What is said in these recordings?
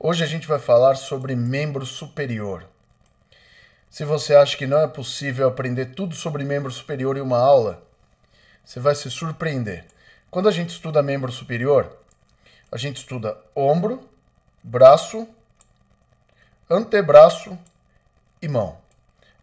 Hoje a gente vai falar sobre membro superior. Se você acha que não é possível aprender tudo sobre membro superior em uma aula, você vai se surpreender. Quando a gente estuda membro superior, a gente estuda ombro, braço, antebraço e mão.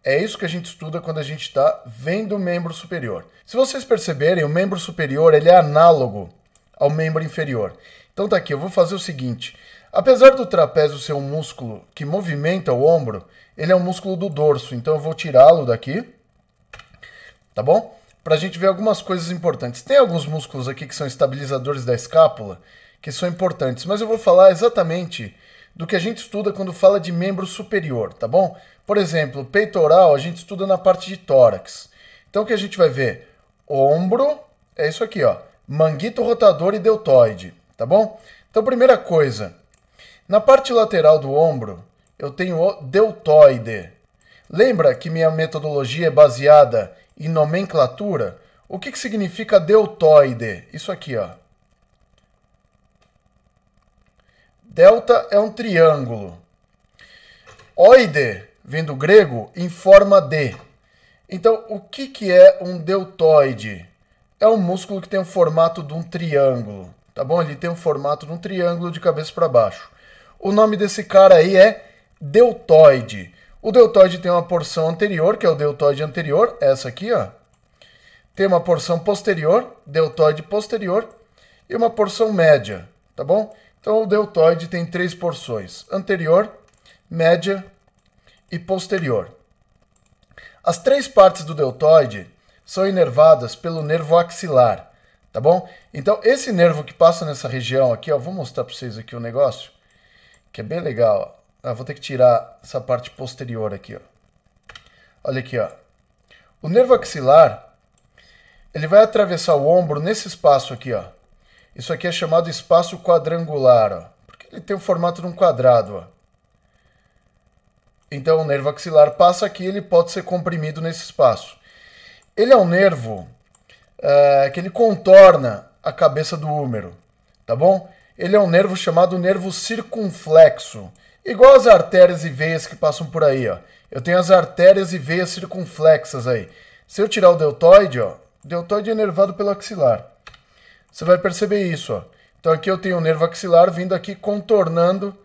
É isso que a gente estuda quando a gente está vendo o membro superior. Se vocês perceberem, o membro superior ele é análogo ao membro inferior. Então tá aqui, eu vou fazer o seguinte. Apesar do trapézio ser um músculo que movimenta o ombro, ele é um músculo do dorso. Então eu vou tirá-lo daqui, tá bom? Para a gente ver algumas coisas importantes. Tem alguns músculos aqui que são estabilizadores da escápula, que são importantes, mas eu vou falar exatamente do que a gente estuda quando fala de membro superior, tá bom? Por exemplo, peitoral a gente estuda na parte de tórax. Então o que a gente vai ver? Ombro, é isso aqui, ó, manguito rotador e deltoide, tá bom? Então primeira coisa, na parte lateral do ombro eu tenho o deltoide. Lembra que minha metodologia é baseada em nomenclatura? O que significa deltoide? Isso aqui, ó. Delta é um triângulo. Oide vem do grego em forma de. Então, o que é um deltoide? É um músculo que tem o formato de um triângulo, tá bom? Ele tem o formato de um triângulo de cabeça para baixo. O nome desse cara aí é deltoide. O deltoide tem uma porção anterior, que é o deltoide anterior, essa aqui, ó. Tem uma porção posterior, deltoide posterior, e uma porção média, tá bom? Então o deltoide tem três porções, anterior, média e posterior. As três partes do deltoide são inervadas pelo nervo axilar, tá bom? Então esse nervo que passa nessa região aqui, ó, vou mostrar para vocês aqui um negócio, que é bem legal, ó. Ah, vou ter que tirar essa parte posterior aqui, ó. Olha aqui, ó. O nervo axilar, ele vai atravessar o ombro nesse espaço aqui, ó. Isso aqui é chamado espaço quadrangular, ó, porque ele tem o formato de um quadrado, ó. Então o nervo axilar passa aqui, ele pode ser comprimido nesse espaço. Ele é um nervo que ele contorna a cabeça do húmero, tá bom? Ele é um nervo chamado nervo circunflexo. Igual as artérias e veias que passam por aí, ó. Eu tenho as artérias e veias circunflexas aí. Se eu tirar o deltoide, ó, o deltoide é inervado pelo axilar. Você vai perceber isso, ó. Então aqui eu tenho o nervo axilar vindo aqui contornando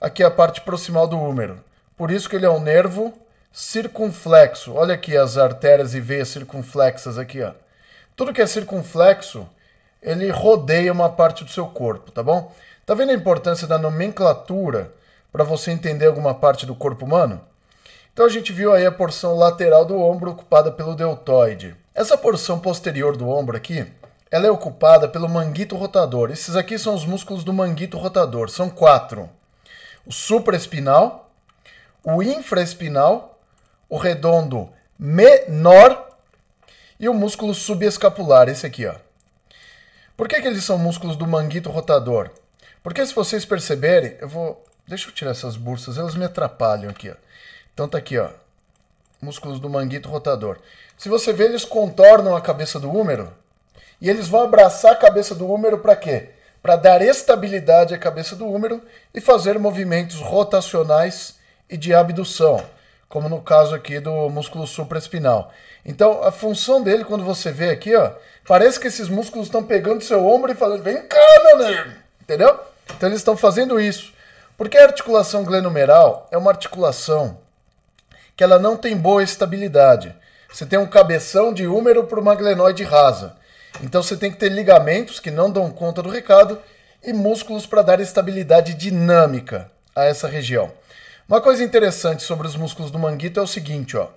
aqui a parte proximal do húmero. Por isso que ele é um nervo circunflexo. Olha aqui as artérias e veias circunflexas aqui, ó. Tudo que é circunflexo, ele rodeia uma parte do seu corpo, tá bom? Tá vendo a importância da nomenclatura para você entender alguma parte do corpo humano? Então a gente viu aí a porção lateral do ombro ocupada pelo deltoide. Essa porção posterior do ombro aqui, ela é ocupada pelo manguito rotador. Esses aqui são os músculos do manguito rotador, são 4. O supraespinal, o infraespinal, o redondo menor e o músculo subescapular, esse aqui, ó. Por que eles são músculos do manguito rotador? Porque se vocês perceberem, deixa eu tirar essas bursas, elas me atrapalham aqui, ó. Então tá aqui, ó. Músculos do manguito rotador. Se você ver, eles contornam a cabeça do húmero e eles vão abraçar a cabeça do húmero para quê? Para dar estabilidade à cabeça do húmero e fazer movimentos rotacionais e de abdução, como no caso aqui do músculo supraespinal. Então, a função dele, quando você vê aqui, ó, parece que esses músculos estão pegando seu ombro e falando, vem cá, meu nego, entendeu? Então eles estão fazendo isso. Porque a articulação glenomeral é uma articulação que ela não tem boa estabilidade. Você tem um cabeção de húmero para uma glenoide rasa. Então você tem que ter ligamentos que não dão conta do recado e músculos para dar estabilidade dinâmica a essa região. Uma coisa interessante sobre os músculos do manguito é o seguinte, ó.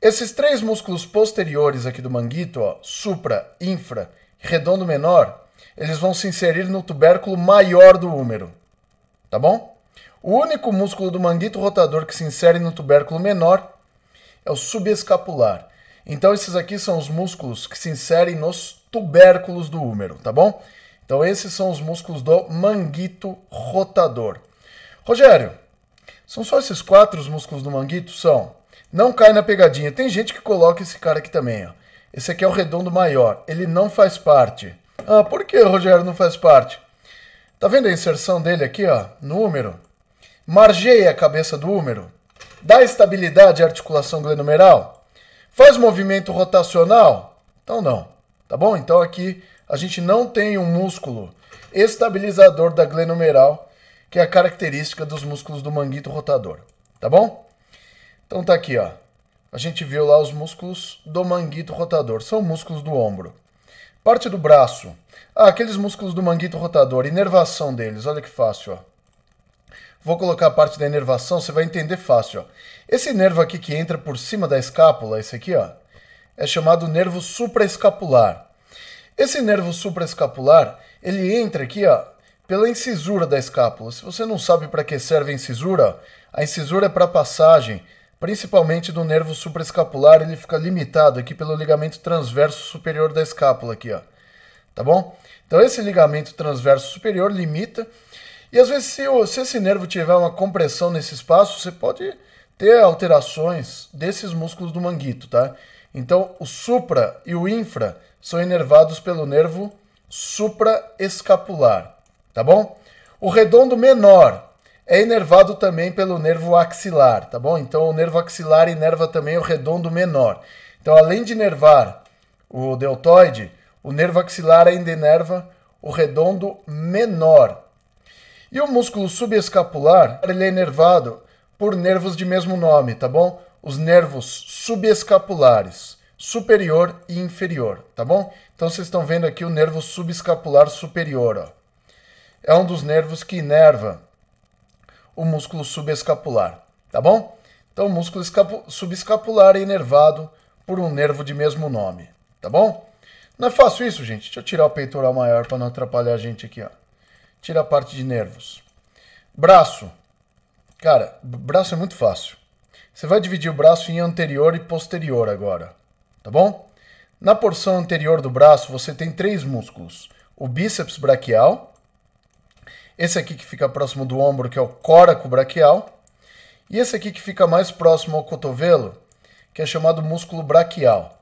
Esses três músculos posteriores aqui do manguito, ó, supra, infra e redondo menor, eles vão se inserir no tubérculo maior do húmero, tá bom? O único músculo do manguito rotador que se insere no tubérculo menor é o subescapular. Então esses aqui são os músculos que se inserem nos tubérculos do húmero, tá bom? Então esses são os músculos do manguito rotador. Rogério, são só esses 4 os músculos do manguito? São. Não cai na pegadinha. Tem gente que coloca esse cara aqui também, ó. Esse aqui é o redondo maior. Ele não faz parte. Ah, por que, Rogério, não faz parte? Tá vendo a inserção dele aqui, ó, no húmero? Margeia a cabeça do húmero. Dá estabilidade à articulação glenomeral. Faz movimento rotacional? Então não, tá bom? Então aqui a gente não tem um músculo estabilizador da glenomeral, que é a característica dos músculos do manguito rotador, tá bom? Então tá aqui, ó. A gente viu lá os músculos do manguito rotador, são músculos do ombro. Parte do braço. Ah, aqueles músculos do manguito rotador, inervação deles, olha que fácil, ó. Vou colocar a parte da inervação, você vai entender fácil, ó. Esse nervo aqui que entra por cima da escápula, esse aqui, ó, é chamado nervo supraescapular. Esse nervo supraescapular, ele entra aqui, ó, pela incisura da escápula. Se você não sabe para que serve a incisura é para passagem, principalmente do nervo supraescapular, ele fica limitado aqui pelo ligamento transverso superior da escápula aqui, ó. Tá bom? Então esse ligamento transverso superior limita, e às vezes se esse nervo tiver uma compressão nesse espaço, você pode ter alterações desses músculos do manguito, tá? Então o supra e o infra são inervados pelo nervo supraescapular, tá bom? O redondo menor é inervado também pelo nervo axilar, tá bom? Então o nervo axilar inerva também o redondo menor. Então além de inervar o deltoide, o nervo axilar ainda inerva o redondo menor. E o músculo subescapular, ele é inervado por nervos de mesmo nome, tá bom? Os nervos subescapulares, superior e inferior, tá bom? Então vocês estão vendo aqui o nervo subescapular superior, ó. É um dos nervos que inerva o músculo subescapular, tá bom? Então o músculo subescapular é inervado por um nervo de mesmo nome, tá bom? Não é fácil isso, gente. Deixa eu tirar o peitoral maior para não atrapalhar a gente aqui, ó. Tira a parte de nervos. Braço. Cara, braço é muito fácil. Você vai dividir o braço em anterior e posterior agora, tá bom? Na porção anterior do braço, você tem 3 músculos. O bíceps braquial, esse aqui que fica próximo do ombro, que é o córaco braquial, e esse aqui que fica mais próximo ao cotovelo, que é chamado músculo braquial.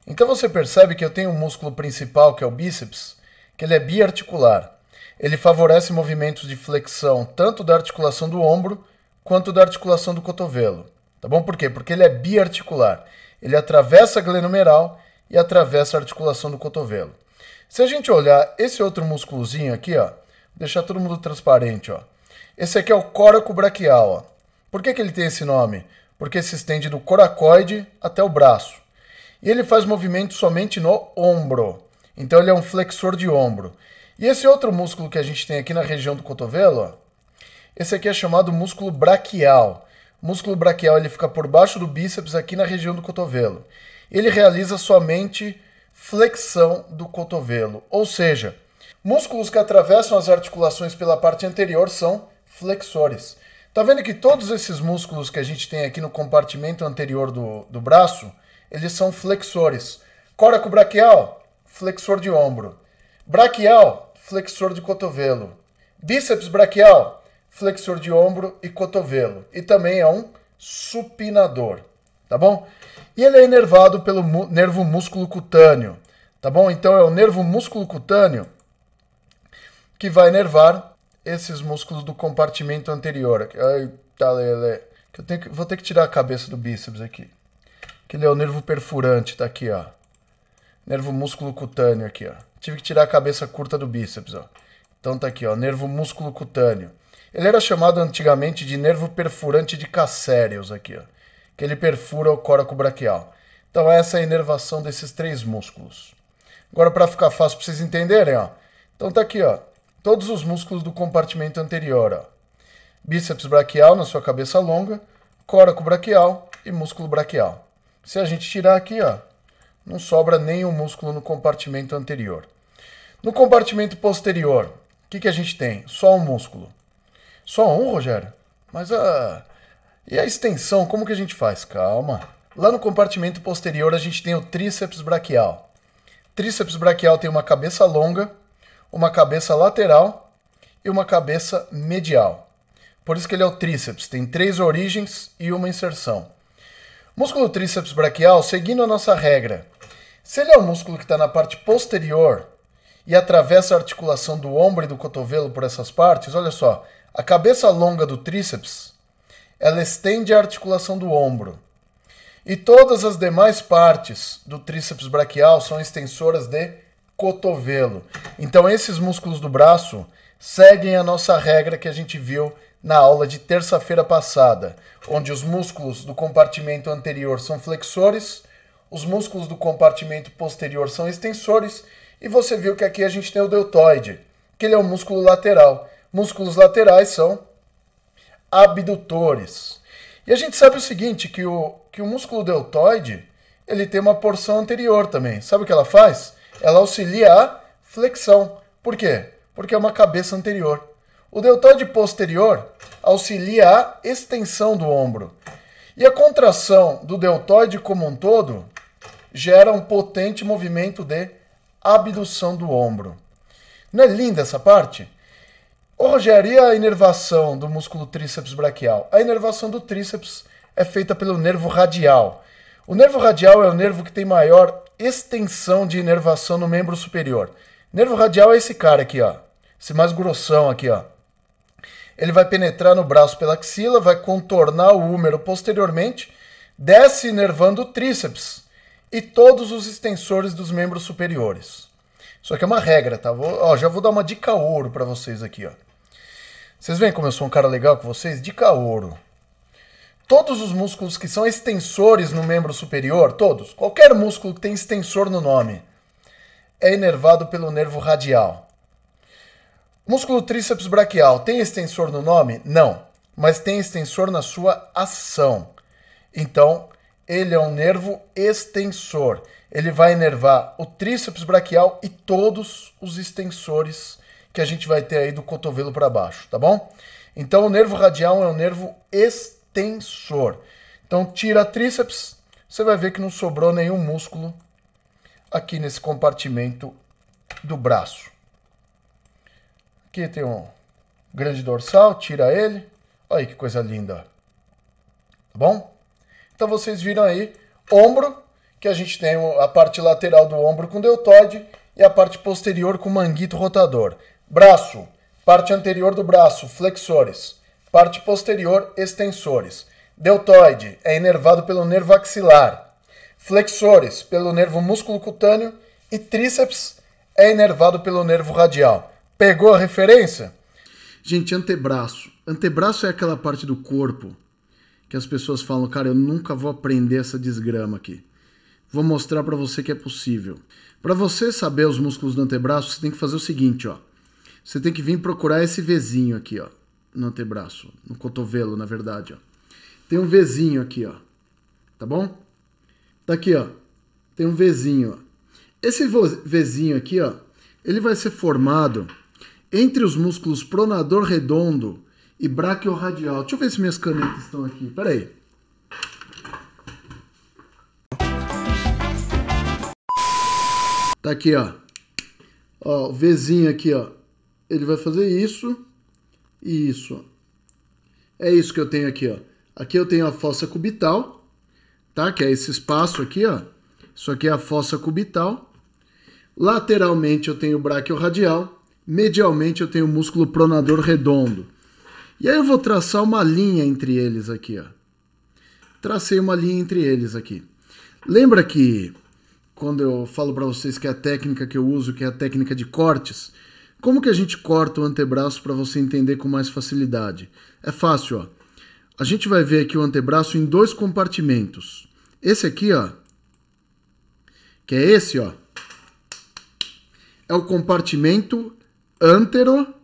Então você percebe que eu tenho um músculo principal, que é o bíceps, que ele é biarticular. Ele favorece movimentos de flexão tanto da articulação do ombro quanto da articulação do cotovelo. Tá bom? Por quê? Porque ele é biarticular. Ele atravessa a glenomeral e atravessa a articulação do cotovelo. Se a gente olhar esse outro músculozinho aqui, ó, deixar todo mundo transparente, ó. Esse aqui é o córaco braquial, ó. Por que ele tem esse nome? Porque se estende do coracoide até o braço. E ele faz movimento somente no ombro. Então ele é um flexor de ombro. E esse outro músculo que a gente tem aqui na região do cotovelo, ó, esse aqui é chamado músculo braquial. O músculo braquial ele fica por baixo do bíceps aqui na região do cotovelo. Ele realiza somente flexão do cotovelo. Ou seja, músculos que atravessam as articulações pela parte anterior são flexores. Tá vendo que todos esses músculos que a gente tem aqui no compartimento anterior do braço, eles são flexores. Córaco braquial, flexor de ombro. Braquial, flexor de cotovelo. Bíceps braquial, flexor de ombro e cotovelo. E também é um supinador, tá bom? E ele é inervado pelo nervo músculo cutâneo, tá bom? Então é o nervo músculo cutâneo que vai inervar esses músculos do compartimento anterior. Eita, lele. Vou ter que tirar a cabeça do bíceps aqui. Que ele é o nervo perfurante, tá aqui, ó. Nervo músculo cutâneo aqui, ó. Tive que tirar a cabeça curta do bíceps, ó. Então tá aqui, ó, nervo músculo cutâneo. Ele era chamado antigamente de nervo perfurante de Casserius aqui, ó. Que ele perfura o córaco braquial. Então essa é a inervação desses 3 músculos. Agora para ficar fácil para vocês entenderem, ó. Então tá aqui, ó. Todos os músculos do compartimento anterior, ó. Bíceps braquial na sua cabeça longa, córaco braquial e músculo braquial. Se a gente tirar aqui, ó, não sobra nenhum músculo no compartimento anterior. No compartimento posterior, o que a gente tem? Só um músculo. Só um, Rogério? Mas e a extensão, como que a gente faz? Calma. Lá no compartimento posterior a gente tem o tríceps braquial. Tríceps braquial tem uma cabeça longa, uma cabeça lateral e uma cabeça medial. Por isso que ele é o tríceps. Tem 3 origens e uma inserção. Músculo tríceps braquial, seguindo a nossa regra. Se ele é um músculo que está na parte posterior e atravessa a articulação do ombro e do cotovelo por essas partes, olha só, a cabeça longa do tríceps, ela estende a articulação do ombro. E todas as demais partes do tríceps braquial são extensoras de cotovelo. Então esses músculos do braço seguem a nossa regra que a gente viu na aula de terça-feira passada, onde os músculos do compartimento anterior são flexores, os músculos do compartimento posterior são extensores, e você viu que aqui a gente tem o deltoide, que ele é um músculo lateral. Músculos laterais são abdutores. E a gente sabe o seguinte, que o músculo deltoide, ele tem uma porção anterior também. Sabe o que ela faz? Ela auxilia a flexão. Por quê? Porque é uma cabeça anterior. O deltoide posterior auxilia a extensão do ombro. E a contração do deltoide como um todo gera um potente movimento de abdução do ombro. Não é linda essa parte? Ô Rogério, e a inervação do músculo tríceps braquial? A inervação do tríceps é feita pelo nervo radial. O nervo radial é o nervo que tem maior extensão de inervação no membro superior. Nervo radial é esse cara aqui, ó. Esse mais grossão aqui, ó. Ele vai penetrar no braço pela axila, vai contornar o húmero posteriormente, desce inervando o tríceps e todos os extensores dos membros superiores. Isso aqui é uma regra, tá? Já vou dar uma dica ouro para vocês aqui, ó. Vocês veem como eu sou um cara legal com vocês? Dica ouro. Todos os músculos que são extensores no membro superior, todos, qualquer músculo que tem extensor no nome, é inervado pelo nervo radial. Músculo tríceps braquial tem extensor no nome? Não, mas tem extensor na sua ação. Então, ele é um nervo extensor. Ele vai inervar o tríceps braquial e todos os extensores que a gente vai ter aí do cotovelo para baixo, tá bom? Então, o nervo radial é um nervo extensor. Então, tira tríceps, você vai ver que não sobrou nenhum músculo aqui nesse compartimento do braço. Aqui tem um grande dorsal, tira ele. Olha aí que coisa linda. Tá bom? Então vocês viram aí, ombro, que a gente tem a parte lateral do ombro com deltoide e a parte posterior com manguito rotador. Braço, parte anterior do braço, flexores. Parte posterior, extensores. Deltoide é inervado pelo nervo axilar. Flexores, pelo nervo músculo cutâneo. E tríceps é inervado pelo nervo radial. Pegou a referência? Gente, antebraço. Antebraço é aquela parte do corpo que as pessoas falam, cara, eu nunca vou aprender essa desgrama aqui. Vou mostrar para você que é possível. Para você saber os músculos do antebraço, você tem que fazer o seguinte, ó. Você tem que vir procurar esse Vzinho aqui, ó, no antebraço, no cotovelo, na verdade, ó. Tem um Vzinho aqui, ó. Tá bom? Tá aqui, ó. Tem um Vzinho, ó. Esse Vzinho aqui, ó, ele vai ser formado entre os músculos pronador redondo e braquiorradial. Deixa eu ver se minhas canetas estão aqui. Pera aí. Tá aqui, ó. Ó, o Vzinho aqui, ó. Ele vai fazer isso e isso, ó. É isso que eu tenho aqui, ó. Aqui eu tenho a fossa cubital, tá? Que é esse espaço aqui, ó. Isso aqui é a fossa cubital. Lateralmente eu tenho o braquiorradial. Medialmente eu tenho o músculo pronador redondo. E aí eu vou traçar uma linha entre eles aqui, ó. Tracei uma linha entre eles aqui. Lembra que quando eu falo para vocês que é a técnica que eu uso, que é a técnica de cortes, como que a gente corta o antebraço para você entender com mais facilidade? É fácil, ó. A gente vai ver aqui o antebraço em dois compartimentos. Esse aqui, ó, que é esse, ó, é o compartimento anteromedial.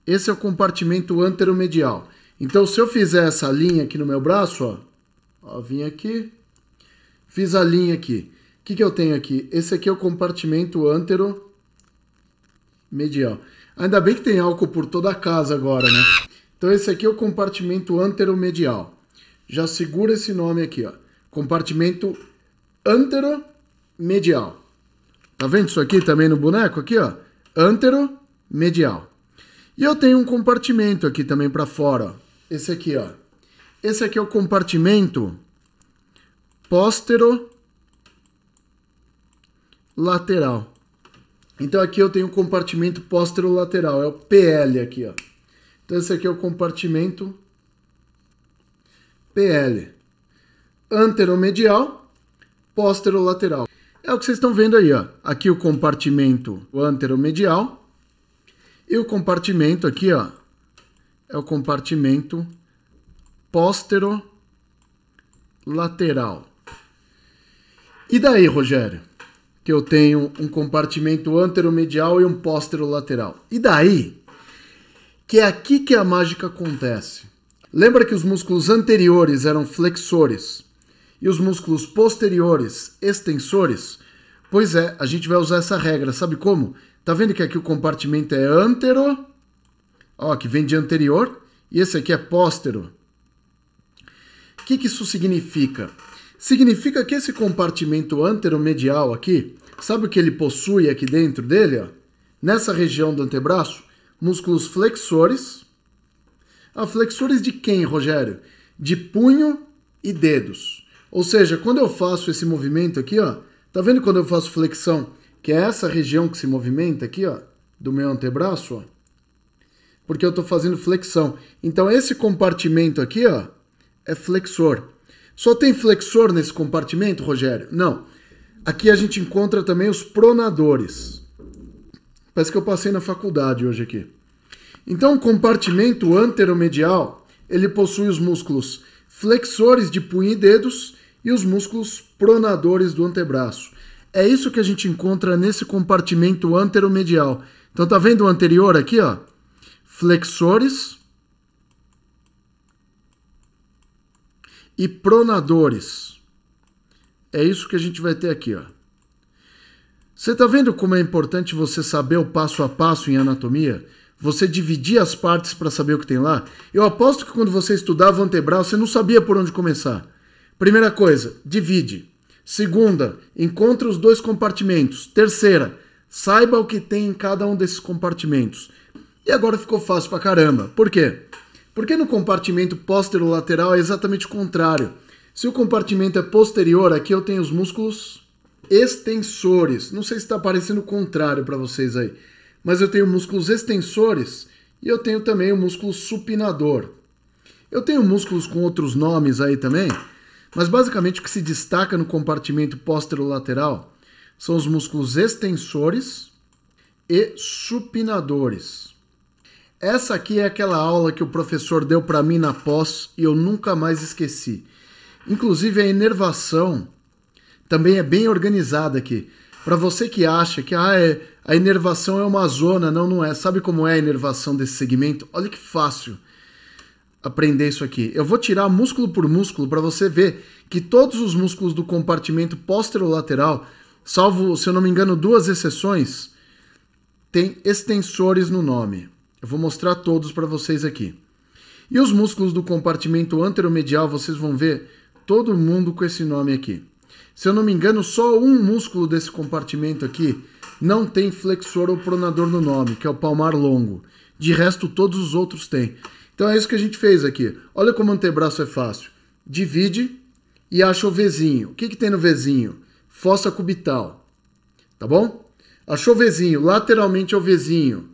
Esse é o compartimento anteromedial. Então, se eu fizer essa linha aqui no meu braço, ó, vim aqui, fiz a linha aqui. O que eu tenho aqui? Esse aqui é o compartimento anteromedial. Ainda bem que tem álcool por toda a casa agora, né? Então, esse aqui é o compartimento anteromedial. Já segura esse nome aqui, ó. Compartimento anteromedial. Tá vendo isso aqui também no boneco? Aqui, ó. Anteromedial. E eu tenho um compartimento aqui também para fora, ó. Esse aqui, ó. Esse aqui é o compartimento posteromedial. lateral. Então aqui eu tenho o compartimento posterolateral, é o PL aqui, ó. Então esse aqui é o compartimento PL. Anteromedial, posterolateral. É o que vocês estão vendo aí, ó. Aqui o compartimento anteromedial e o compartimento aqui, ó, é o compartimento posterolateral. E daí, Rogério? Que eu tenho um compartimento anteromedial e um posterolateral. E daí? Que é aqui que a mágica acontece. Lembra que os músculos anteriores eram flexores e os músculos posteriores extensores? Pois é, a gente vai usar essa regra. Sabe como? Tá vendo que aqui o compartimento é antero, ó, que vem de anterior, e esse aqui é póstero. O que isso significa? Significa que esse compartimento anteromedial aqui, sabe o que ele possui aqui dentro dele? Ó? Nessa região do antebraço, músculos flexores. Ah, flexores de quem, Rogério? De punho e dedos. Ou seja, quando eu faço esse movimento aqui, ó, tá vendo quando eu faço flexão, que é essa região que se movimenta aqui, ó, do meu antebraço, ó? Porque eu tô fazendo flexão. Então esse compartimento aqui, ó, é flexor. Só tem flexor nesse compartimento, Rogério? Não. Aqui a gente encontra também os pronadores. Parece que eu passei na faculdade hoje aqui. Então, o compartimento anteromedial, ele possui os músculos flexores de punho e dedos e os músculos pronadores do antebraço. É isso que a gente encontra nesse compartimento anteromedial. Então, tá vendo o anterior aqui, ó? Flexores e pronadores. É isso que a gente vai ter aqui, ó. Você tá vendo como é importante você saber o passo a passo em anatomia? Você dividir as partes para saber o que tem lá? Eu aposto que quando você estudava o antebraço, você não sabia por onde começar. Primeira coisa, divide. Segunda, encontra os dois compartimentos. Terceira, saiba o que tem em cada um desses compartimentos. E agora ficou fácil pra caramba. Por quê? Porque no compartimento posterolateral é exatamente o contrário. Se o compartimento é posterior, aqui eu tenho os músculos extensores. Não sei se está parecendo o contrário para vocês aí. Mas eu tenho músculos extensores e eu tenho também o músculo supinador. Eu tenho músculos com outros nomes aí também, mas basicamente o que se destaca no compartimento posterolateral são os músculos extensores e supinadores. Essa aqui é aquela aula que o professor deu para mim na pós e eu nunca mais esqueci. Inclusive a inervação também é bem organizada aqui. Para você que acha que a inervação é uma zona, não é. Sabe como é a inervação desse segmento? Olha que fácil aprender isso aqui. Eu vou tirar músculo por músculo para você ver que todos os músculos do compartimento posterolateral, salvo, se eu não me engano, 2 exceções, tem extensores no nome. Eu vou mostrar todos para vocês aqui. E os músculos do compartimento anteromedial, vocês vão ver todo mundo com esse nome aqui. Se eu não me engano, só um músculo desse compartimento aqui não tem flexor ou pronador no nome, que é o palmar longo. De resto, todos os outros têm. Então é isso que a gente fez aqui. Olha como o antebraço é fácil. Divide e acha o Vzinho. O que tem no Vzinho? Fossa cubital. Tá bom? Achou o Vzinho. Lateralmente é o Vzinho.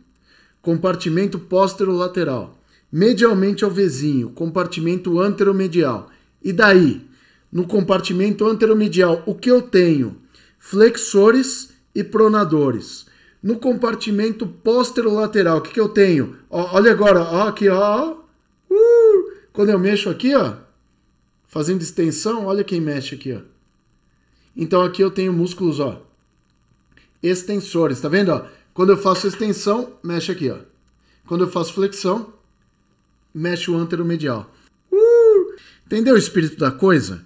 Compartimento posterolateral. Medialmente é o Vzinho. Compartimento anteromedial. E daí? No compartimento anteromedial, o que eu tenho? Flexores e pronadores. No compartimento posterolateral, o que eu tenho? Ó, olha agora, ó, aqui, ó. Quando eu mexo aqui, ó, fazendo extensão, olha quem mexe aqui, ó. Então aqui eu tenho músculos, ó, extensores, tá vendo, ó? Quando eu faço extensão, mexe aqui, ó. Quando eu faço flexão, mexe o anteromedial. Entendeu o espírito da coisa?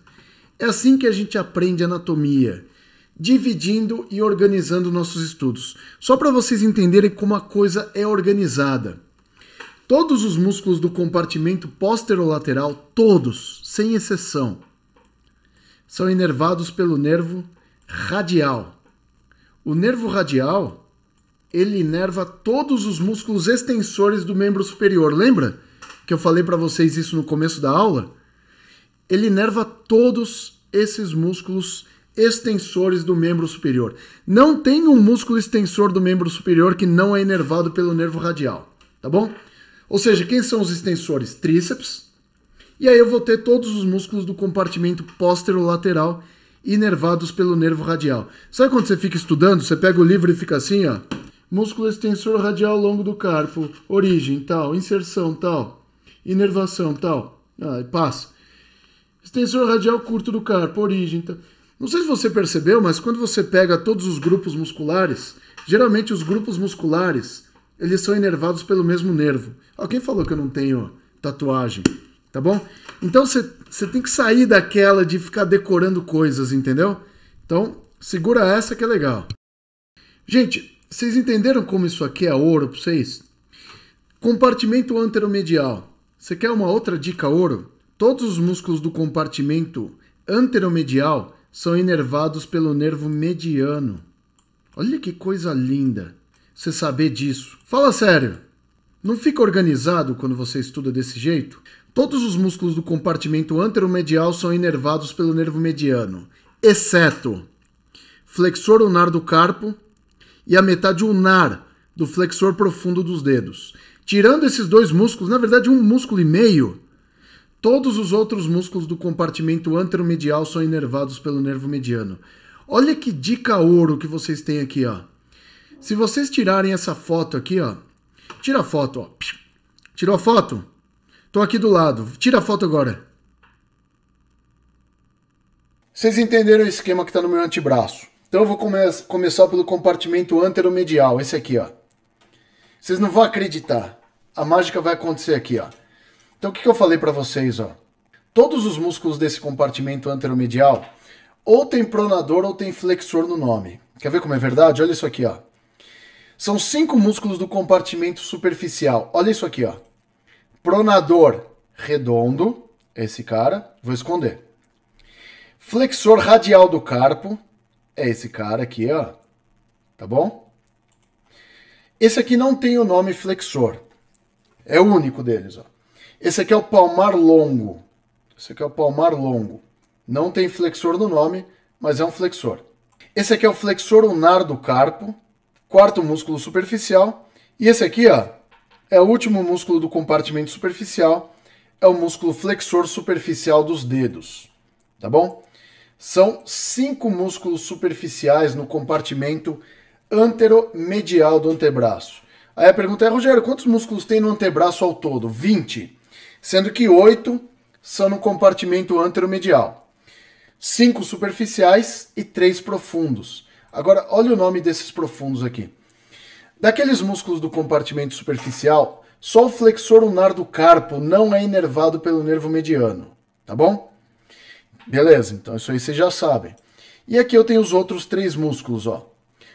É assim que a gente aprende anatomia, dividindo e organizando nossos estudos. Só para vocês entenderem como a coisa é organizada. Todos os músculos do compartimento posterolateral, todos, sem exceção, são inervados pelo nervo radial. O nervo radial, ele inerva todos os músculos extensores do membro superior. Lembra que eu falei para vocês isso no começo da aula? Ele inerva todos esses músculos extensores do membro superior. Não tem um músculo extensor do membro superior que não é inervado pelo nervo radial, tá bom? Ou seja, quem são os extensores? Tríceps. E aí eu vou ter todos os músculos do compartimento posterolateral inervados pelo nervo radial. Sabe quando você fica estudando, você pega o livro e fica assim, ó, músculo extensor radial longo do carpo, origem, tal, inserção, tal, inervação, tal, e passa. Extensor radial curto do carpo, origem, tal. Não sei se você percebeu, mas quando você pega todos os grupos musculares, geralmente os grupos musculares, eles são inervados pelo mesmo nervo. Quem falou que eu não tenho tatuagem? Tá bom? Então você tem que sair daquela de ficar decorando coisas, entendeu? Então, segura essa que é legal. Gente, vocês entenderam como isso aqui é ouro para vocês? Compartimento anteromedial. Você quer uma outra dica ouro? Todos os músculos do compartimento anteromedial são inervados pelo nervo mediano. Olha que coisa linda você saber disso. Fala sério. Não fica organizado quando você estuda desse jeito? Todos os músculos do compartimento anteromedial são inervados pelo nervo mediano, exceto flexor ulnar do carpo e a metade ulnar do flexor profundo dos dedos. Tirando esses dois músculos, na verdade um músculo e meio, todos os outros músculos do compartimento anteromedial são inervados pelo nervo mediano. Olha que dica ouro que vocês têm aqui, ó. Se vocês tirarem essa foto aqui, ó, tira a foto, ó. Tirou a foto? Tô aqui do lado. Tira a foto agora. Vocês entenderam o esquema que está no meu antebraço. Então eu vou começar pelo compartimento anteromedial, esse aqui, ó. Vocês não vão acreditar. A mágica vai acontecer aqui, ó. Então o que eu falei para vocês, ó? Todos os músculos desse compartimento anteromedial ou tem pronador ou tem flexor no nome. Quer ver como é verdade? Olha isso aqui, ó. São 5 músculos do compartimento superficial. Olha isso aqui, ó. Pronador redondo, esse cara, vou esconder. Flexor radial do carpo, é esse cara aqui, ó. Tá bom? Esse aqui não tem o nome flexor. É o único deles, ó. Esse aqui é o palmar longo. Esse aqui é o palmar longo. Não tem flexor no nome, mas é um flexor. Esse aqui é o flexor ulnar do carpo, quarto músculo superficial. E esse aqui, ó, é o último músculo do compartimento superficial, é o músculo flexor superficial dos dedos, tá bom? São 5 músculos superficiais no compartimento anteromedial do antebraço. Aí a pergunta é, Rogério, quantos músculos tem no antebraço ao todo? 20, sendo que 8 são no compartimento anteromedial. 5 superficiais e 3 profundos. Agora, olha o nome desses profundos aqui. Daqueles músculos do compartimento superficial, só o flexor ulnar do carpo não é inervado pelo nervo mediano, tá bom? Beleza, então isso aí vocês já sabem. E aqui eu tenho os outros 3 músculos, ó.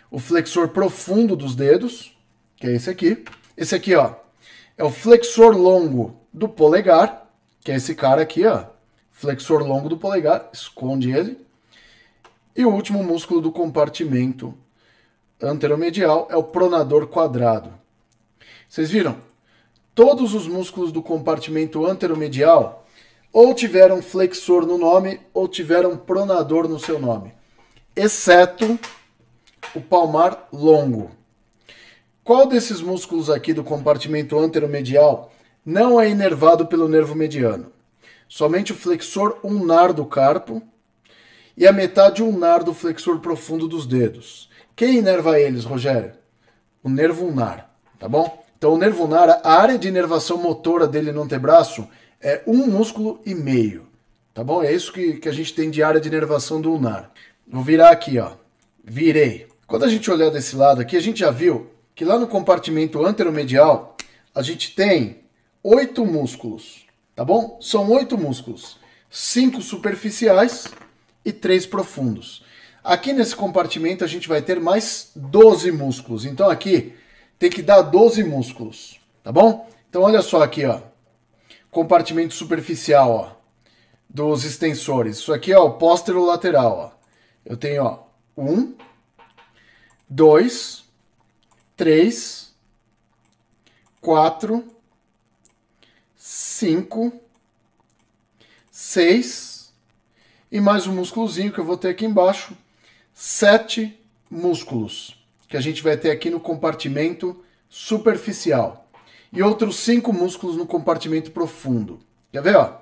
O flexor profundo dos dedos, que é esse aqui. Esse aqui, ó, é o flexor longo do polegar, que é esse cara aqui, ó. Flexor longo do polegar, esconde ele. E o último músculo do compartimento anteromedial é o pronador quadrado. Vocês viram? Todos os músculos do compartimento anteromedial ou tiveram flexor no nome ou tiveram pronador no seu nome, exceto o palmar longo. Qual desses músculos aqui do compartimento anteromedial não é inervado pelo nervo mediano? Somente o flexor ulnar do carpo e a metade ulnar do flexor profundo dos dedos. Quem inerva eles, Rogério? O nervo ulnar, tá bom? Então o nervo ulnar, a área de inervação motora dele no antebraço é 1 músculo e meio, tá bom? É isso que a gente tem de área de inervação do ulnar. Vou virar aqui, ó. Virei. Quando a gente olhar desse lado aqui, a gente já viu que lá no compartimento anteromedial a gente tem 8 músculos, tá bom? São 8 músculos. 5 superficiais e 3 profundos. Aqui nesse compartimento a gente vai ter mais 12 músculos. Então aqui tem que dar 12 músculos, tá bom? Então olha só aqui, ó. Compartimento superficial, ó, dos extensores. Isso aqui é o posterolateral, ó. Eu tenho, ó, 1, 2, 3, 4, 5, 6 e mais um músculozinho que eu vou ter aqui embaixo, 7 músculos que a gente vai ter aqui no compartimento superficial e outros 5 músculos no compartimento profundo. Quer ver, ó?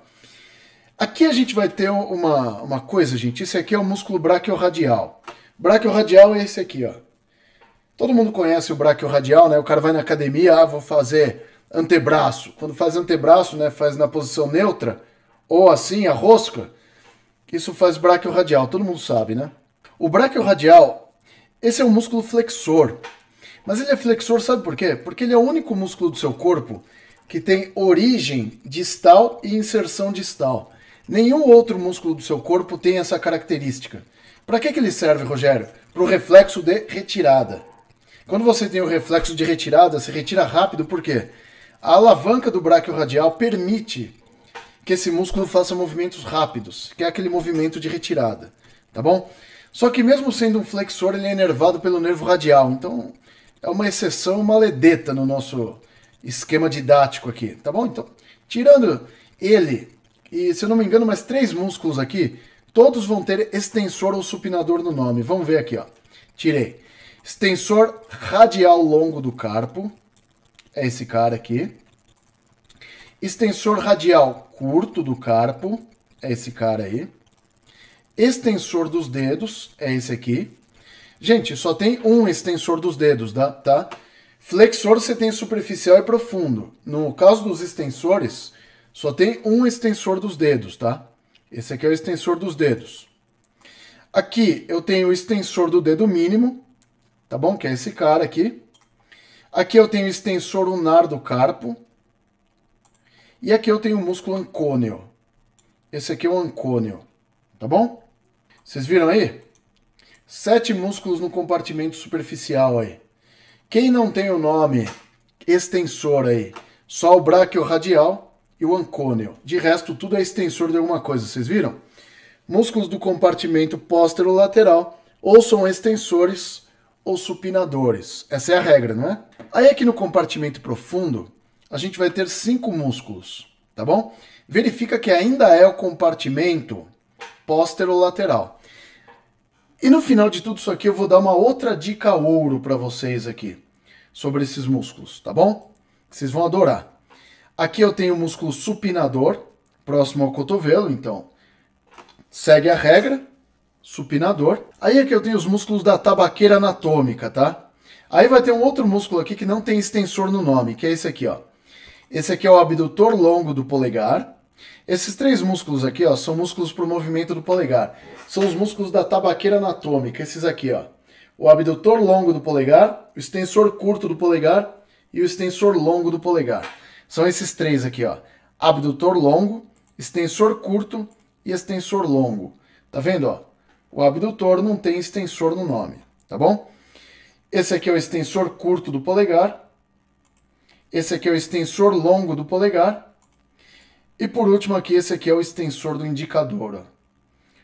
Aqui a gente vai ter uma coisa, gente. Esse aqui é o músculo braquiorradial. Braquiorradial é esse aqui, ó. Todo mundo conhece o braquiorradial, né? O cara vai na academia, vou fazer antebraço. Quando faz antebraço, né, faz na posição neutra, ou assim, a rosca, isso faz braquiorradial, todo mundo sabe, né? O braquiorradial, esse é um músculo flexor. Mas ele é flexor, sabe por quê? Porque ele é o único músculo do seu corpo que tem origem distal e inserção distal. Nenhum outro músculo do seu corpo tem essa característica. Para que ele serve, Rogério? Para o reflexo de retirada. Quando você tem o reflexo de retirada, você retira rápido, por quê? A alavanca do braquiorradial permite que esse músculo faça movimentos rápidos, que é aquele movimento de retirada, tá bom? Só que mesmo sendo um flexor, ele é inervado pelo nervo radial, então é uma exceção, uma ledeta no nosso esquema didático aqui, tá bom? Então, tirando ele, e se eu não me engano, mais 3 músculos aqui, todos vão ter extensor ou supinador no nome. Vamos ver aqui, ó. Tirei. Extensor radial longo do carpo, é esse cara aqui. Extensor radial curto do carpo, é esse cara aí. Extensor dos dedos, é esse aqui. Gente, só tem um extensor dos dedos, tá? Flexor você tem superficial e profundo. No caso dos extensores, só tem um extensor dos dedos, tá? Esse aqui é o extensor dos dedos. Aqui eu tenho o extensor do dedo mínimo, tá bom? Que é esse cara aqui. Aqui eu tenho o extensor ulnar do carpo. E aqui eu tenho o músculo ancôneo. Esse aqui é o ancôneo, tá bom? Vocês viram aí? 7 músculos no compartimento superficial aí. Quem não tem o nome extensor aí? Só o braquiorradial e o ancôneo. De resto, tudo é extensor de alguma coisa, vocês viram? Músculos do compartimento posterolateral ou são extensores ou supinadores. Essa é a regra, não é? Aí aqui no compartimento profundo, a gente vai ter 5 músculos, tá bom? Verifica que ainda é o compartimento posterolateral. E no final de tudo isso aqui eu vou dar uma outra dica ouro para vocês aqui sobre esses músculos, tá bom? Vocês vão adorar. Aqui eu tenho o músculo supinador, próximo ao cotovelo, então segue a regra, supinador. Aí aqui eu tenho os músculos da tabaqueira anatômica, tá? Aí vai ter um outro músculo aqui que não tem extensor no nome, que é esse aqui, ó. Esse aqui é o abdutor longo do polegar. Esses 3 músculos aqui, ó, são músculos para o movimento do polegar. São os músculos da tabaqueira anatômica, esses aqui, ó. O abdutor longo do polegar, o extensor curto do polegar e o extensor longo do polegar. São esses 3 aqui, ó. Abdutor longo, extensor curto e extensor longo. Tá vendo, ó? O abdutor não tem extensor no nome, tá bom? Esse aqui é o extensor curto do polegar. Esse aqui é o extensor longo do polegar. E por último aqui, esse aqui é o extensor do indicador, ó.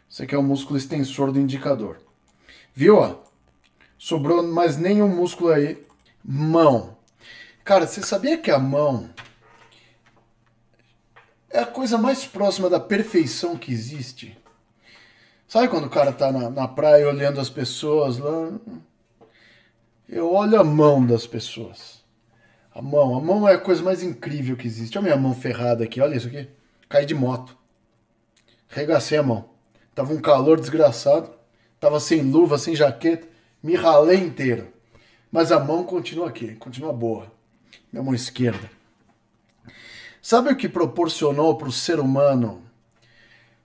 Esse aqui é o músculo extensor do indicador. Viu, ó? Sobrou mais nenhum músculo aí. Mão. Cara, você sabia que a mão é a coisa mais próxima da perfeição que existe? Sabe quando o cara tá na praia olhando as pessoas lá? Eu olho a mão das pessoas. A mão é a coisa mais incrível que existe. Olha a minha mão ferrada aqui, olha isso aqui. Caí de moto. Regacei a mão. Tava um calor desgraçado. Tava sem luva, sem jaqueta. Me ralei inteiro. Mas a mão continua aqui, continua boa. Minha mão esquerda. Sabe o que proporcionou para o ser humano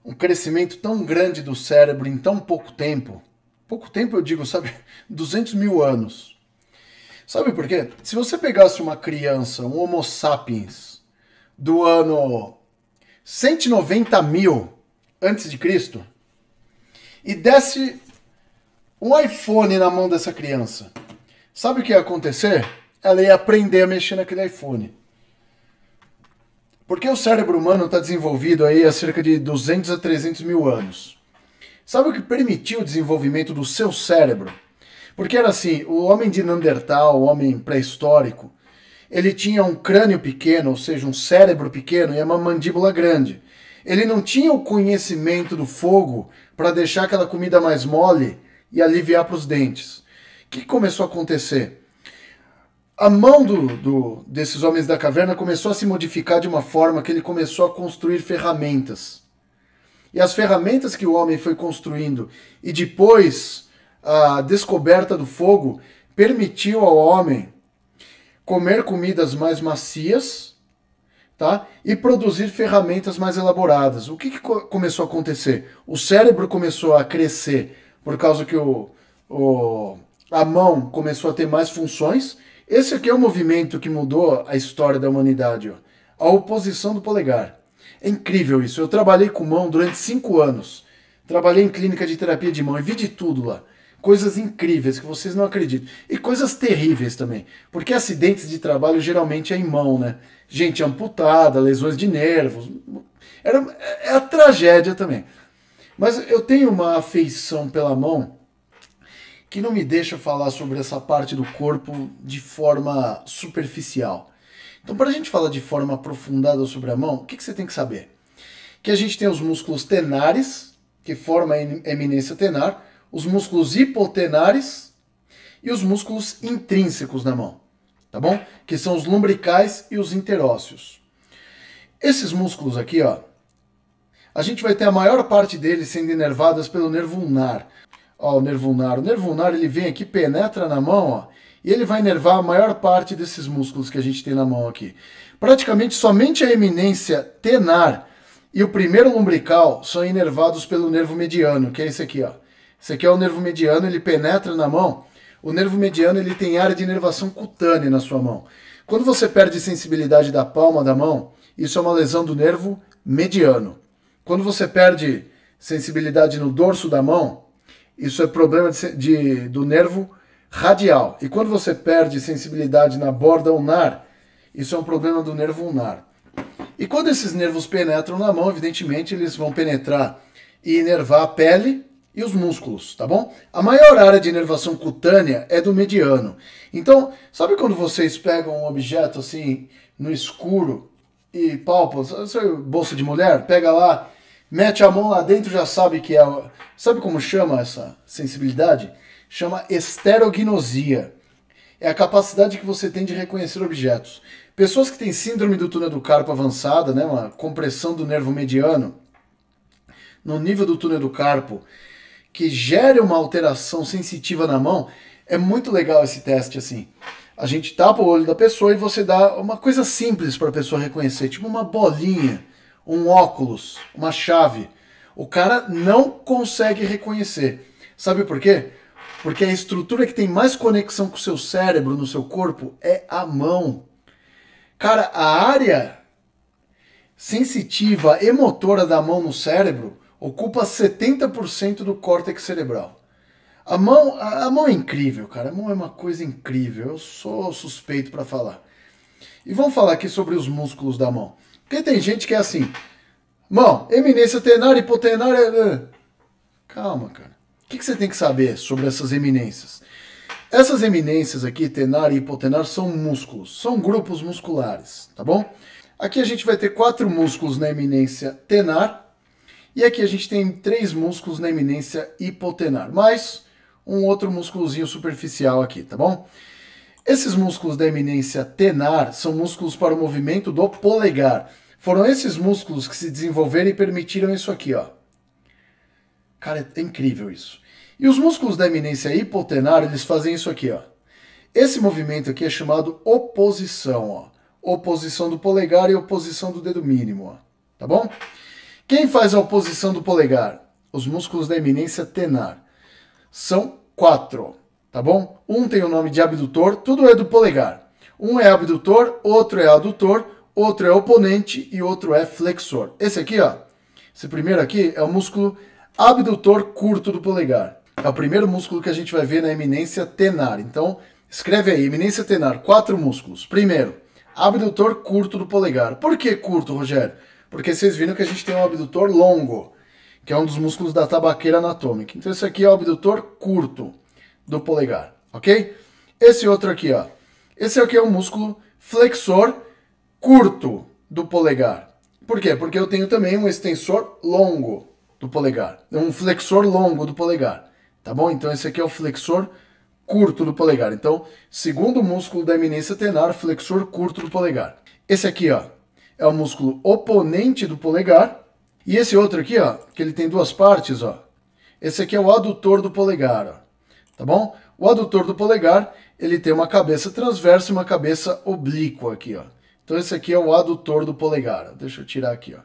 um crescimento tão grande do cérebro em tão pouco tempo? Pouco tempo eu digo, sabe? 200 mil anos. Sabe por quê? Se você pegasse uma criança, um Homo sapiens, do ano 190 mil antes de Cristo, e desse um iPhone na mão dessa criança, sabe o que ia acontecer? Ela ia aprender a mexer naquele iPhone. Porque o cérebro humano está desenvolvido aí há cerca de 200 a 300 mil anos. Sabe o que permitiu o desenvolvimento do seu cérebro? Porque era assim, o homem de Neandertal, o homem pré-histórico, ele tinha um crânio pequeno, ou seja, um cérebro pequeno e uma mandíbula grande. Ele não tinha o conhecimento do fogo para deixar aquela comida mais mole e aliviar para os dentes. O que começou a acontecer? A mão desses homens da caverna começou a se modificar de uma forma que ele começou a construir ferramentas. E as ferramentas que o homem foi construindo e depois a descoberta do fogo permitiu ao homem comer comidas mais macias, tá? E produzir ferramentas mais elaboradas. O que começou a acontecer? O cérebro começou a crescer por causa que a mão começou a ter mais funções. Esse aqui é o movimento que mudou a história da humanidade, ó. A oposição do polegar. É incrível isso. Eu trabalhei com mão durante 5 anos. Trabalhei em clínica de terapia de mão e vi de tudo lá. Coisas incríveis que vocês não acreditam. E coisas terríveis também. Porque acidentes de trabalho geralmente é em mão, né? Gente amputada, lesões de nervos. É a tragédia também. Mas eu tenho uma afeição pela mão que não me deixa falar sobre essa parte do corpo de forma superficial. Então, para a gente falar de forma aprofundada sobre a mão, o que você tem que saber? Que a gente tem os músculos tenares, que formam a eminência tenar, os músculos hipotenares e os músculos intrínsecos na mão, tá bom? Que são os lumbricais e os interósseos. Esses músculos aqui, ó, a gente vai ter a maior parte deles sendo inervadas pelo nervo ulnar. Ó, o nervo ulnar. O nervo ulnar, ele vem aqui, penetra na mão, ó, e ele vai inervar a maior parte desses músculos que a gente tem na mão aqui. Praticamente somente a eminência tenar e o primeiro lumbrical são inervados pelo nervo mediano, que é esse aqui, ó. Esse aqui é o nervo mediano, ele penetra na mão. O nervo mediano, ele tem área de inervação cutânea na sua mão. Quando você perde sensibilidade da palma da mão, isso é uma lesão do nervo mediano. Quando você perde sensibilidade no dorso da mão, isso é problema do nervo radial. E quando você perde sensibilidade na borda ulnar, isso é um problema do nervo ulnar. E quando esses nervos penetram na mão, evidentemente, eles vão penetrar e inervar a pele e os músculos, tá bom? A maior área de inervação cutânea é do mediano. Então, sabe quando vocês pegam um objeto assim, no escuro, e palpam, bolsa de mulher, pega lá, mete a mão lá dentro, já sabe que é... Sabe como chama essa sensibilidade? Chama esterognosia. É a capacidade que você tem de reconhecer objetos. Pessoas que têm síndrome do túnel do carpo avançada, né, uma compressão do nervo mediano, no nível do túnel do carpo, que gere uma alteração sensitiva na mão, é muito legal esse teste assim. A gente tapa o olho da pessoa e você dá uma coisa simples para a pessoa reconhecer, tipo uma bolinha, um óculos, uma chave. O cara não consegue reconhecer. Sabe por quê? Porque a estrutura que tem mais conexão com o seu cérebro no seu corpo é a mão. Cara, a área sensitiva e motora da mão no cérebro ocupa 70% do córtex cerebral. A mão é incrível, cara. A mão é uma coisa incrível. Eu sou suspeito para falar. E vamos falar aqui sobre os músculos da mão. Porque tem gente que é assim, mão, eminência tenar, hipotenar... Calma, cara. O que você tem que saber sobre essas eminências? Essas eminências aqui, tenar e hipotenar, são músculos. São grupos musculares, tá bom? Aqui a gente vai ter 4 músculos na eminência tenar. E aqui a gente tem 3 músculos na eminência hipotenar, mais um outro músculozinho superficial aqui, tá bom? Esses músculos da eminência tenar são músculos para o movimento do polegar. Foram esses músculos que se desenvolveram e permitiram isso aqui, ó. Cara, é incrível isso. E os músculos da eminência hipotenar, eles fazem isso aqui, ó. Esse movimento aqui é chamado oposição, ó. Oposição do polegar e oposição do dedo mínimo, ó. Tá bom? Quem faz a oposição do polegar? Os músculos da eminência tenar. São 4, tá bom? Um tem o nome de abdutor, tudo é do polegar. Um é abdutor, outro é adutor, outro é oponente e outro é flexor. Esse aqui, ó, esse primeiro aqui é o músculo abdutor curto do polegar. É o primeiro músculo que a gente vai ver na eminência tenar. Então, escreve aí, eminência tenar, 4 músculos. Primeiro, abdutor curto do polegar. Por que curto, Rogério? Porque vocês viram que a gente tem um abdutor longo, que é um dos músculos da tabaqueira anatômica. Então esse aqui é o abdutor curto do polegar, ok? Esse outro aqui, ó. Esse aqui é o músculo flexor curto do polegar. Por quê? Porque eu tenho também um extensor longo do polegar, um flexor longo do polegar, tá bom? Então esse aqui é o flexor curto do polegar. Então, segundo músculo da eminência tenar, flexor curto do polegar. Esse aqui, ó, é o músculo oponente do polegar. E esse outro aqui, ó, que ele tem duas partes, ó. Esse aqui é o adutor do polegar, ó, tá bom? O adutor do polegar, ele tem uma cabeça transversa e uma cabeça oblíqua aqui, ó. Então esse aqui é o adutor do polegar. Deixa eu tirar aqui, ó.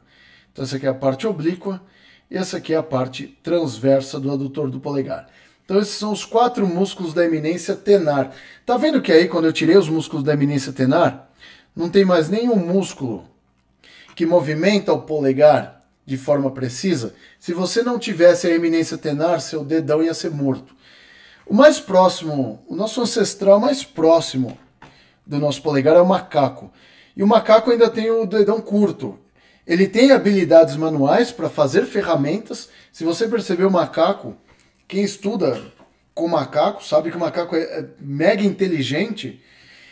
Então essa aqui é a parte oblíqua e essa aqui é a parte transversa do adutor do polegar. Então esses são os 4 músculos da eminência tenar. Tá vendo que aí quando eu tirei os músculos da eminência tenar, não tem mais nenhum músculo que movimenta o polegar de forma precisa? Se você não tivesse a eminência tenar, seu dedão ia ser morto. O mais próximo, o nosso ancestral mais próximo do nosso polegar é o macaco. E o macaco ainda tem o dedão curto. Ele tem habilidades manuais para fazer ferramentas. Se você perceber o macaco, quem estuda com macaco sabe que o macaco é mega inteligente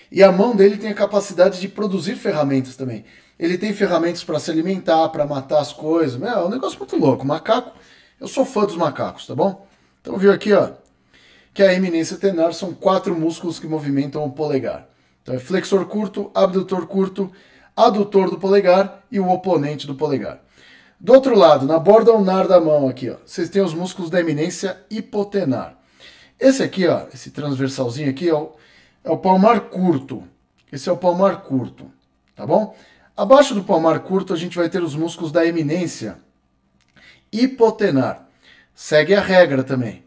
e a mão dele tem a capacidade de produzir ferramentas também. Ele tem ferramentas para se alimentar, para matar as coisas. É um negócio muito louco. Macaco, eu sou fã dos macacos, tá bom? Então viu aqui, ó, que a eminência tenar são 4 músculos que movimentam o polegar. Então é flexor curto, abdutor curto, adutor do polegar e o oponente do polegar. Do outro lado, na borda ulnar da mão aqui, ó, vocês têm os músculos da eminência hipotenar. Esse aqui, ó, esse transversalzinho aqui é o palmar curto. Esse é o palmar curto, tá bom? Abaixo do palmar curto a gente vai ter os músculos da eminência hipotenar. Segue a regra também,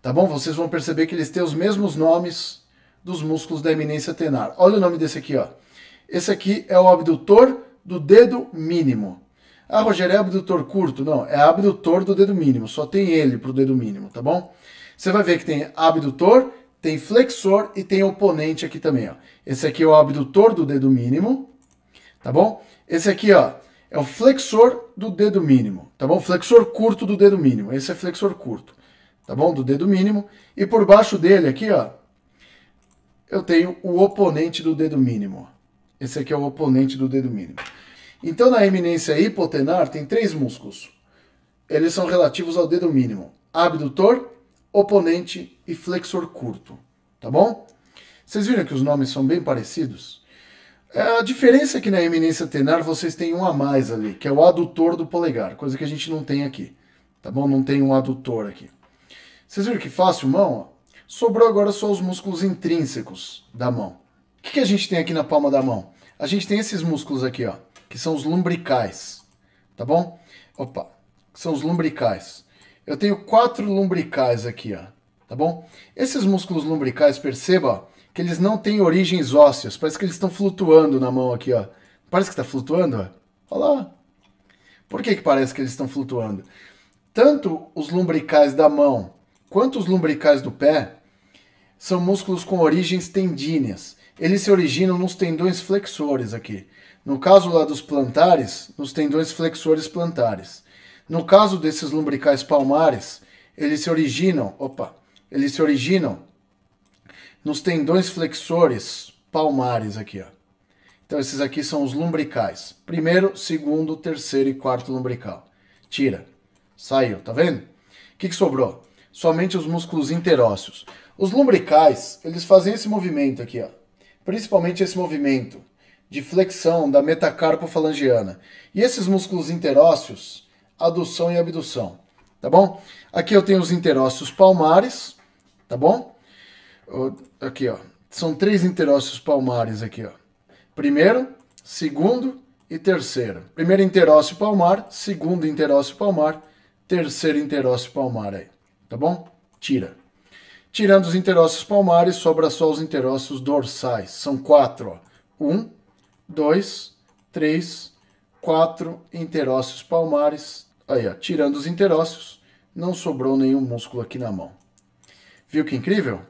tá bom? Vocês vão perceber que eles têm os mesmos nomes dos músculos da eminência tenar. Olha o nome desse aqui, ó. Esse aqui é o abdutor do dedo mínimo. Ah, Rogério, é abdutor curto? Não, é abdutor do dedo mínimo. Só tem ele para o dedo mínimo, tá bom? Você vai ver que tem abdutor, tem flexor e tem oponente aqui também, ó. Esse aqui é o abdutor do dedo mínimo, tá bom? Esse aqui, ó, é o flexor do dedo mínimo, tá bom? Flexor curto do dedo mínimo. Esse é flexor curto, tá bom? Do dedo mínimo. E por baixo dele aqui, ó, eu tenho o oponente do dedo mínimo. Esse aqui é o oponente do dedo mínimo. Então, na eminência hipotenar, tem 3 músculos. Eles são relativos ao dedo mínimo. Abdutor, oponente e flexor curto. Tá bom? Vocês viram que os nomes são bem parecidos? A diferença é que na eminência tenar vocês têm um a mais ali, que é o adutor do polegar, coisa que a gente não tem aqui. Tá bom? Não tem um adutor aqui. Vocês viram que fácil, mão? Ó? Sobrou agora só os músculos intrínsecos da mão. O que a gente tem aqui na palma da mão? A gente tem esses músculos aqui, ó, que são os lumbricais, tá bom? Opa, são os lumbricais. Eu tenho 4 lumbricais aqui, ó, tá bom? Esses músculos lumbricais, perceba, ó, que eles não têm origens ósseas. Parece que eles estão flutuando na mão aqui, ó. Parece que está flutuando, ó. Olha lá. Por que parece que eles estão flutuando? Tanto os lumbricais da mão quanto os lumbricais do pé são músculos com origens tendíneas. Eles se originam nos tendões flexores aqui. No caso lá dos plantares, nos tendões flexores plantares. No caso desses lumbricais palmares, eles se originam nos tendões flexores palmares aqui, ó. Então esses aqui são os lumbricais. Primeiro, segundo, terceiro e quarto lumbrical. Tira. Saiu, tá vendo? O que sobrou? Somente os músculos interósseos. Os lumbricais, eles fazem esse movimento aqui, ó. Principalmente esse movimento de flexão da metacarpofalangiana. E esses músculos interósseos, adução e abdução, tá bom? Aqui eu tenho os interósseos palmares, tá bom? Aqui, ó, são 3 interósseos palmares aqui, ó. Primeiro, segundo e terceiro. Primeiro interósseo palmar, segundo interósseo palmar, terceiro interósseo palmar aí, tá bom? Tira. Tirando os interósseos palmares, sobra só os interósseos dorsais. São 4, ó. 1, 2, 3, 4 interósseos palmares. Aí, ó, tirando os interósseos, não sobrou nenhum músculo aqui na mão. Viu que incrível?